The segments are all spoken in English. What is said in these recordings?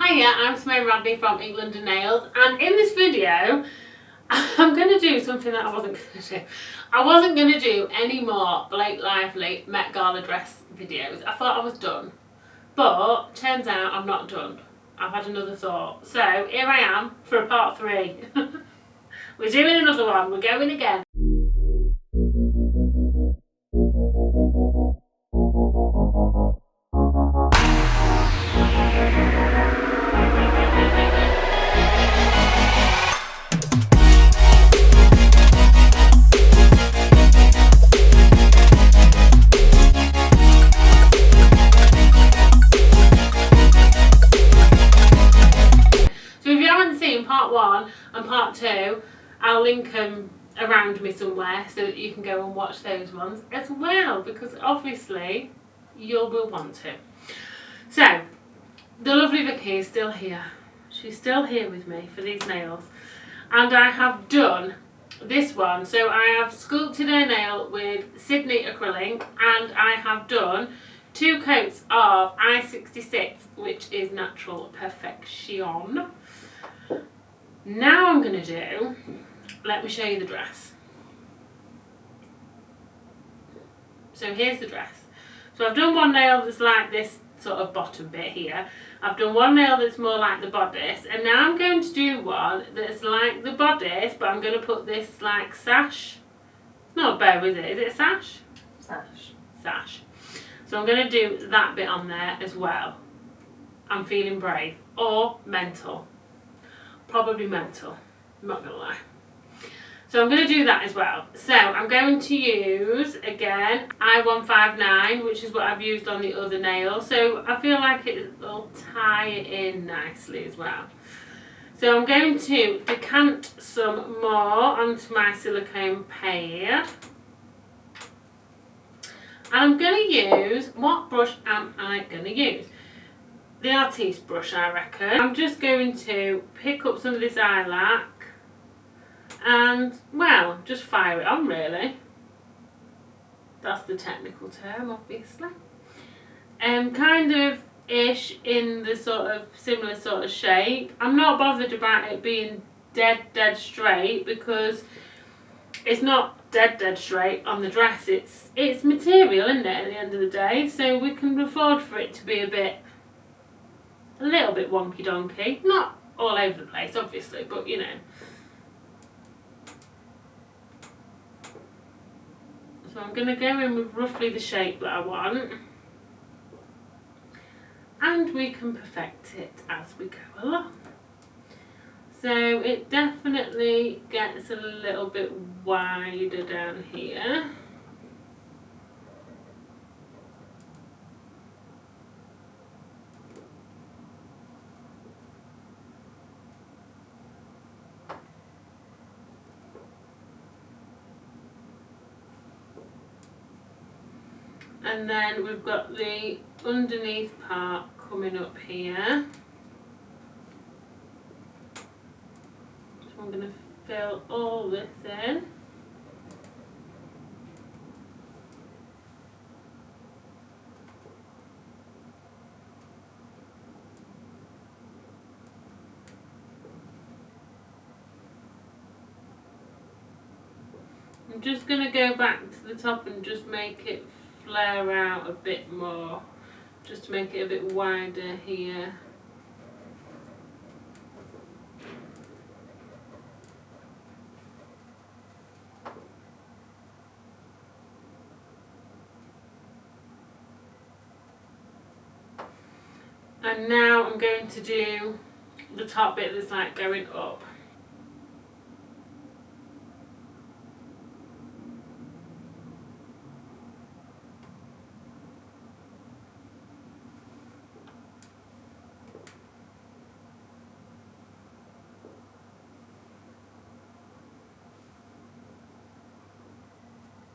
Hiya, I'm Simone from England and Nails, and in this video I'm going to do something that I wasn't going to do. I wasn't going to do any more Blake Lively Met Gala dress videos. I thought I was done, but turns out I'm not done. I've had another thought. So here I am for a part 3. We're doing another one, we're going again. Part 1 and part 2, I'll link them around me somewhere so that you can go and watch those ones as well, because obviously you will want to. So the lovely Vicky is still here. She's still here with me for these nails, and I have done this one. So I have sculpted her nail with Sydney acrylic, and I have done 2 coats of I-66, which is Natural Perfection. Now I'm going to do, let me show you the dress. So here's the dress. So I've done one nail that's like this sort of bottom bit here. I've done one nail that's more like the bodice, and now I'm going to do one that's like the bodice, but I'm going to put this like sash. It's not a bow, is it? Is it a sash? Sash. Sash. So I'm going to do that bit on there as well. I'm feeling brave. Or mental. Probably mental, I'm not gonna lie. So I'm going to do that as well. So I'm going to use, again, I-159, which is what I've used on the other nail. So I feel like it will tie it in nicely as well. So I'm going to decant some more onto my silicone paste. And I'm going to use, what brush am I going to use? The Artiste brush, I reckon. I'm just going to pick up some of this eyelac and, well, just fire it on, really. That's the technical term, obviously. Kind of ish in the sort of similar sort of shape. I'm not bothered about it being dead straight, because it's not dead straight on the dress. It's material, isn't it, at the end of the day? So we can afford for it to be a little bit wonky donkey, not all over the place obviously, but you know. So I'm going to go in with roughly the shape that I want, and we can perfect it as we go along. So it definitely gets a little bit wider down here. And then we've got the underneath part coming up here. So I'm going to fill all this in. I'm just going to go back to the top and just make it flare out a bit more, just to make it a bit wider here. And now I'm going to do the top bit that's like going up.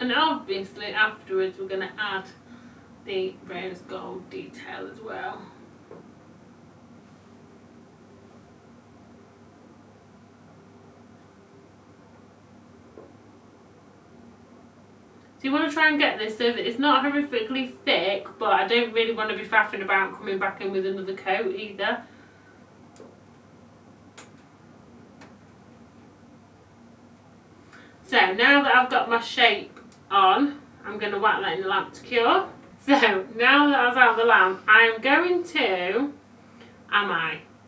And obviously afterwards we're going to add the rose gold detail as well. So you want to try and get this so that it's not horrifically thick, but I don't really want to be faffing about coming back in with another coat either. So now that I've got my shape on, I'm going to whack that in the lamp to cure. So now that I've out the lamp, I'm going to,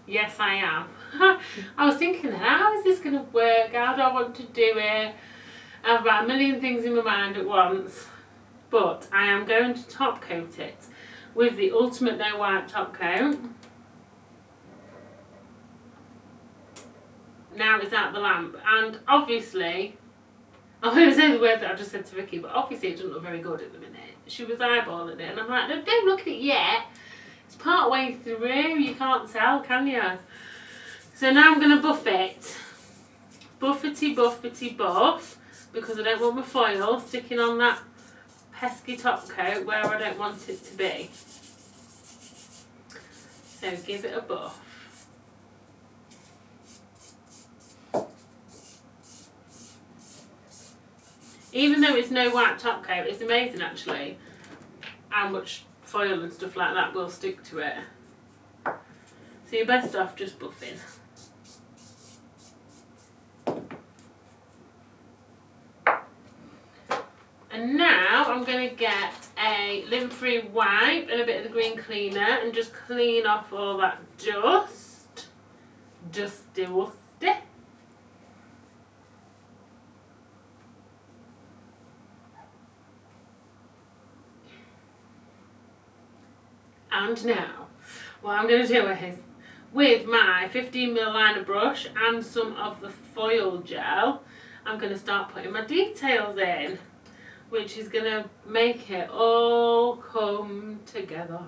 Yes, I am. I was thinking, how is this going to work? How do I want to do it? I've got a million things in my mind at once. But I am going to top coat it with the Ultimate No Wipe top coat. Now it's out the lamp, and obviously, I'm going to say the word that I just said to Vicky, but obviously it doesn't look very good at the minute. She was eyeballing it, and I'm like, no, don't look at it yet. It's part way through, you can't tell, can you? So now I'm going to buff it. Buffety, buffety, buff, because I don't want my foil sticking on that pesky top coat where I don't want it to be. So give it a buff. Even though it's no white top coat, it's amazing actually how much foil and stuff like that will stick to it. So you're best off just buffing. And now I'm going to get a lint-free wipe and a bit of the green cleaner and just clean off all that dust. Dusty wusty. And now, what I'm going to do is, with my 15mm liner brush and some of the foil gel, I'm going to start putting my details in, which is going to make it all come together.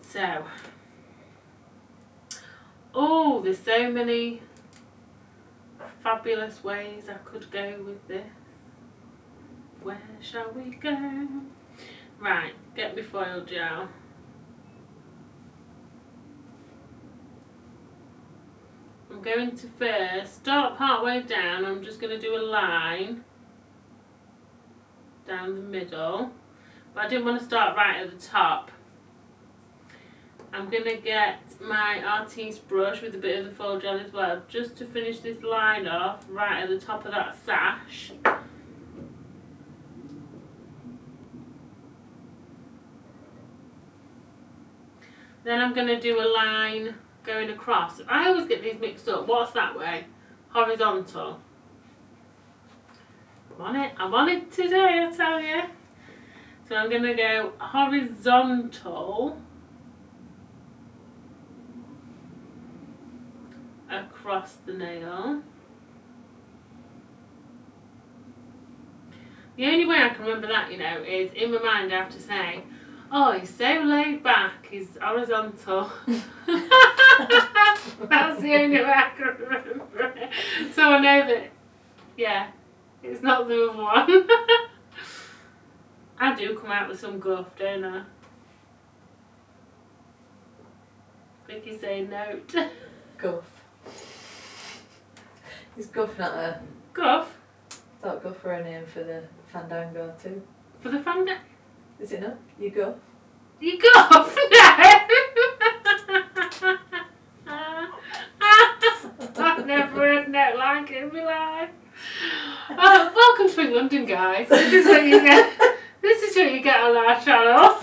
So, oh, there's so many fabulous ways I could go with this. Where shall we go? Right, get me foil gel. I'm going to first start part way down. I'm just going to do a line down the middle, but I didn't want to start right at the top. I'm going to get my artiste brush with a bit of the foil gel as well, just to finish this line off right at the top of that sash. Then I'm going to do a line going across. I always get these mixed up. What's that way? Horizontal. I'm on it today, I tell you. So I'm going to go horizontal across the nail. The only way I can remember that, you know, is in my mind I have to say, oh, he's so laid back, he's horizontal. That's the only way I can remember it. So I know that, yeah, it's not the other one. I do come out with some guff, don't I? Vicky's saying note. Guff. Is Guff not a... Guff? I thought Guff were a name for the Fandango too. For the Fandango? Is it not? You Guff? You Guff? No! I've never heard note like it in my life. Oh, welcome to London, guys. This is what you get. This is what you get on our channel.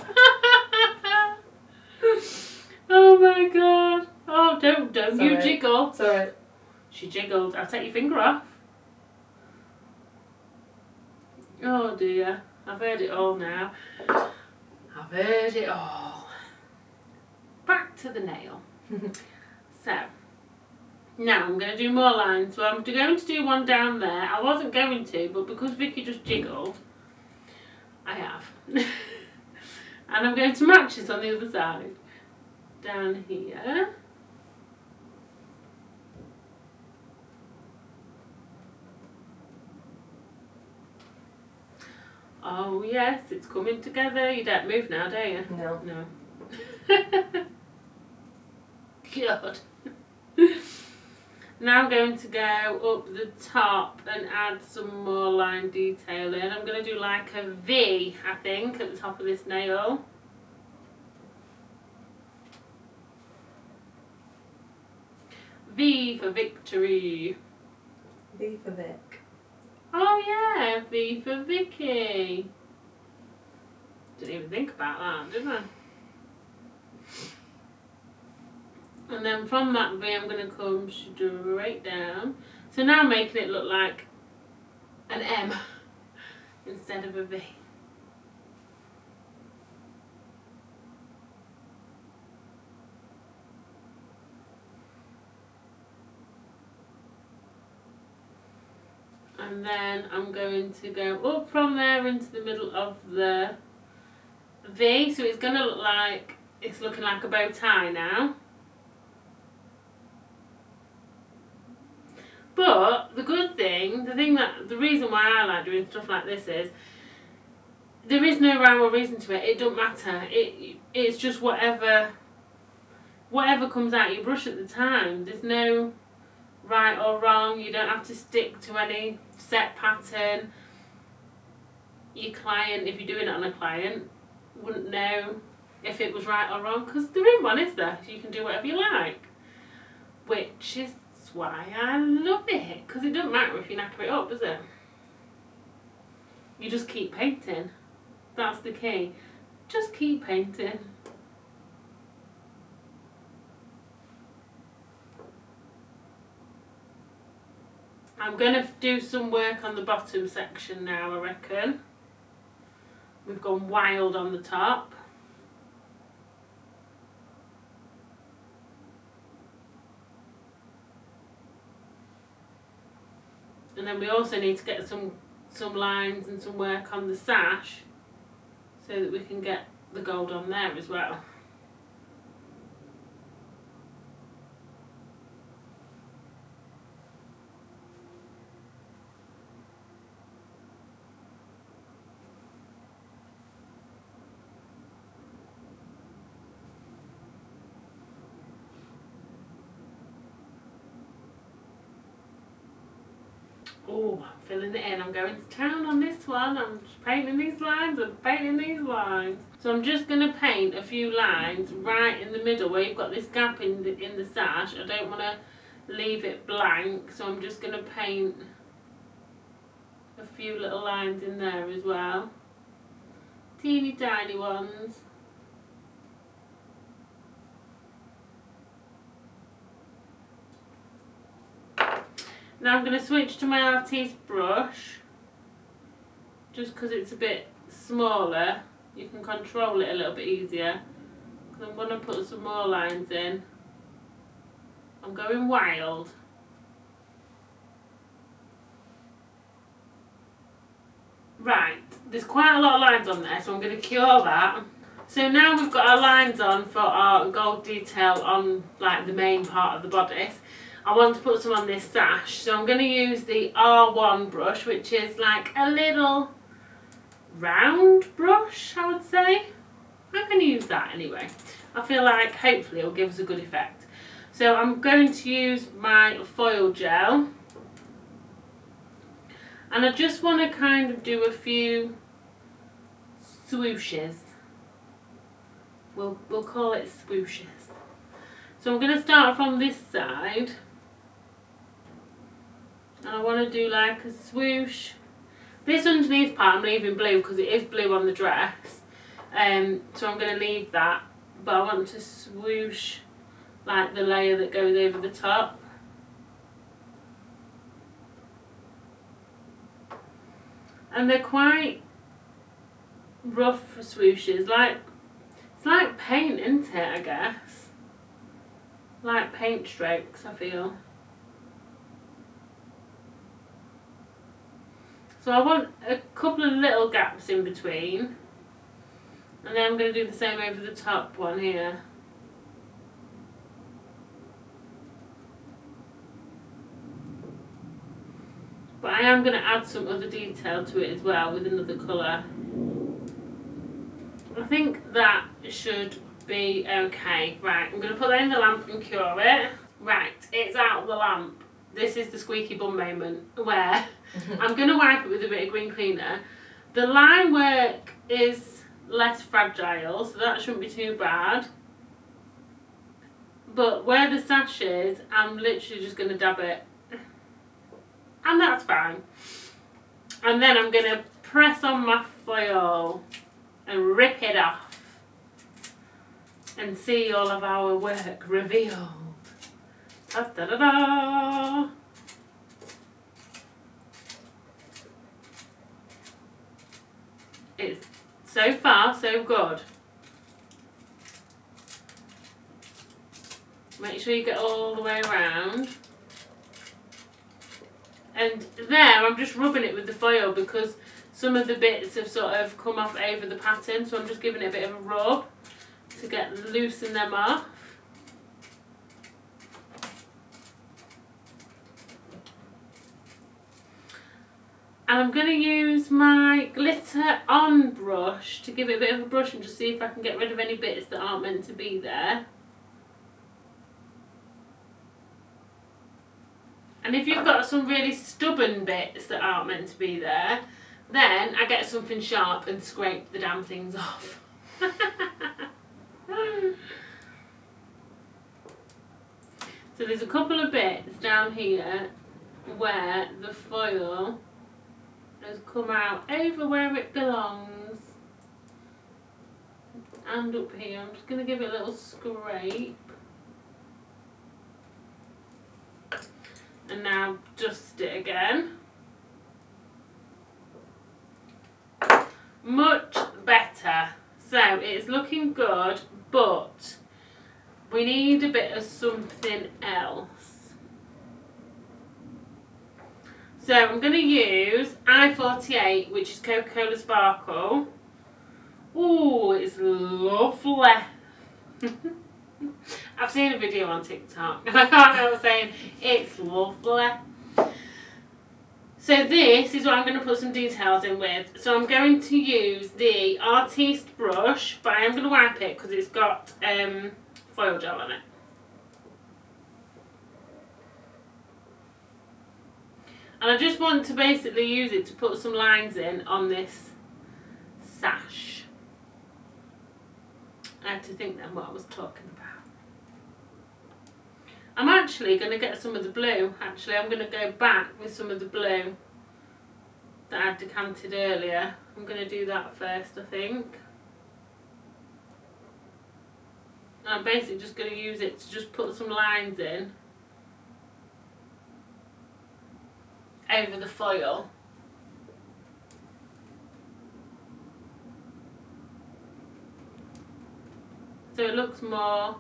Oh my god. Oh, don't you jiggle. It's alright. She jiggled. I'll take your finger off. Oh dear. I've heard it all now. I've heard it all. Back to the nail. So, now I'm going to do more lines. So I'm going to do one down there. I wasn't going to, but because Vicky just jiggled, I have. And I'm going to match it on the other side. Down here. Oh yes, it's coming together. You don't move now, do you? No. No. God. Now I'm going to go up the top and add some more line detailing. I'm going to do like a V, I think, at the top of this nail. V for victory. V for Vic. Oh yeah, V for Vicky. Didn't even think about that, did I? And then from that V I'm going to come straight down. So now I'm making it look like an M instead of a V. And then I'm going to go up from there into the middle of the V. So it's going to look like it's looking like a bow tie now. But the good thing, the reason why I like doing stuff like this is there is no rhyme or reason to it. It don't matter. It's just whatever comes out your brush at the time. There's no right or wrong. You don't have to stick to any set pattern. Your client, if you're doing it on a client, wouldn't know if it was right or wrong because there isn't one, is there? You can do whatever you like, which is why I love it, because it doesn't matter if you knacker it up, does it? You just keep painting. That's the key. Just keep painting. I'm going to do some work on the bottom section now, I reckon. We've gone wild on the top. And then we also need to get some lines and some work on the sash so that we can get the gold on there as well. Oh, I'm filling it in. I'm going to town on this one. I'm just painting these lines and painting these lines. So I'm just going to paint a few lines right in the middle where you've got this gap in the sash. I don't want to leave it blank, so I'm just going to paint a few little lines in there as well. Teeny tiny ones. Now I'm going to switch to my artiste brush, just because it's a bit smaller. You can control it a little bit easier. Because I'm going to put some more lines in. I'm going wild. Right, there's quite a lot of lines on there, so I'm going to cure that. So now we've got our lines on for our gold detail on like the main part of the bodice. I want to put some on this sash, so I'm going to use the R1 brush, which is like a little round brush, I would say. I'm going to use that anyway. I feel like hopefully it'll give us a good effect. So I'm going to use my foil gel, and I just want to kind of do a few swooshes. We'll call it swooshes. So I'm going to start from this side. And I want to do like a swoosh. This underneath part I'm leaving blue because it is blue on the dress. So I'm going to leave that. But I want to swoosh like the layer that goes over the top. And they're quite rough swooshes. It's like paint, isn't it, I guess? Like paint strokes, I feel. So I want a couple of little gaps in between, and then I'm going to do the same over the top one here. But I am going to add some other detail to it as well with another colour. I think that should be okay. Right, I'm going to put that in the lamp and cure it. Right, it's out of the lamp. This is the squeaky bum moment where I'm going to wipe it with a bit of green cleaner. The line work is less fragile, so that shouldn't be too bad. But where the sash is, I'm literally just going to dab it. and that's fine. And then I'm going to press on my foil and rip it off and see all of our work revealed. Ta-da-da-da! It's so far so good. Make sure you get all the way around. And there I'm just rubbing it with the foil because some of the bits have sort of come off over the pattern, so I'm just giving it a bit of a rub to loosen them off. And I'm going to use my glitter on brush to give it a bit of a brush and just see if I can get rid of any bits that aren't meant to be there. And if you've got some really stubborn bits that aren't meant to be there, then I get something sharp and scrape the damn things off. So there's a couple of bits down here where the foil has come out over where it belongs. And up here, I'm just going to give it a little scrape. And now dust it again. Much better. So it's looking good, but we need a bit of something else. So I'm going to use I-48, which is Coca-Cola Sparkle. Ooh, it's lovely. I've seen a video on TikTok and I can't help saying it's lovely. So this is what I'm going to put some details in with. So I'm going to use the Artiste brush, but I am going to wipe it because it's got foil gel on it. And I just want to basically use it to put some lines in on this sash. I had to think then what I was talking about. I'm actually going to get some of the blue. Actually, I'm going to go back with some of the blue that I decanted earlier. I'm going to do that first, I think. And I'm basically just going to use it to just put some lines in over the foil. So it looks more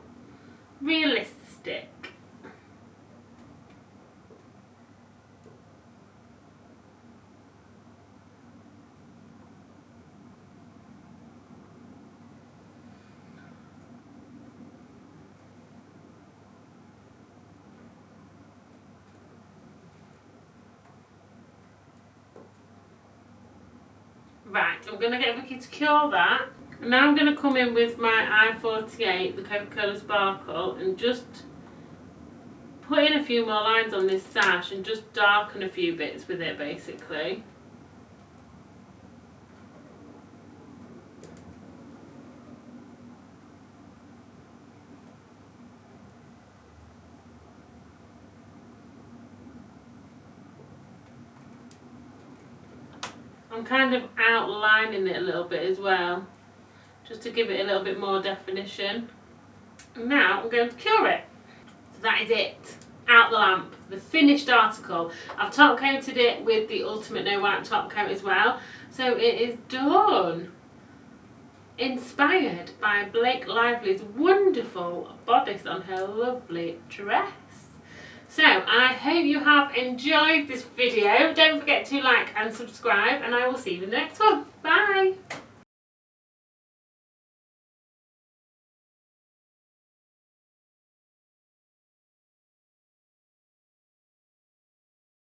realistic. Right, I'm going to get Vicky to cure that. And now I'm going to come in with my I-48, the Coca-Cola Sparkle, and just put in a few more lines on this sash and just darken a few bits with it, basically. I'm kind of outlining it a little bit as well, just to give it a little bit more definition. And now I'm going to cure it. So that is it. Out the lamp. The finished article. I've top coated it with the Ultimate No Wipe top coat as well. So it is done. Inspired by Blake Lively's wonderful bodice on her lovely dress. So, I hope you have enjoyed this video. Don't forget to like and subscribe, and I will see you in the next one. Bye!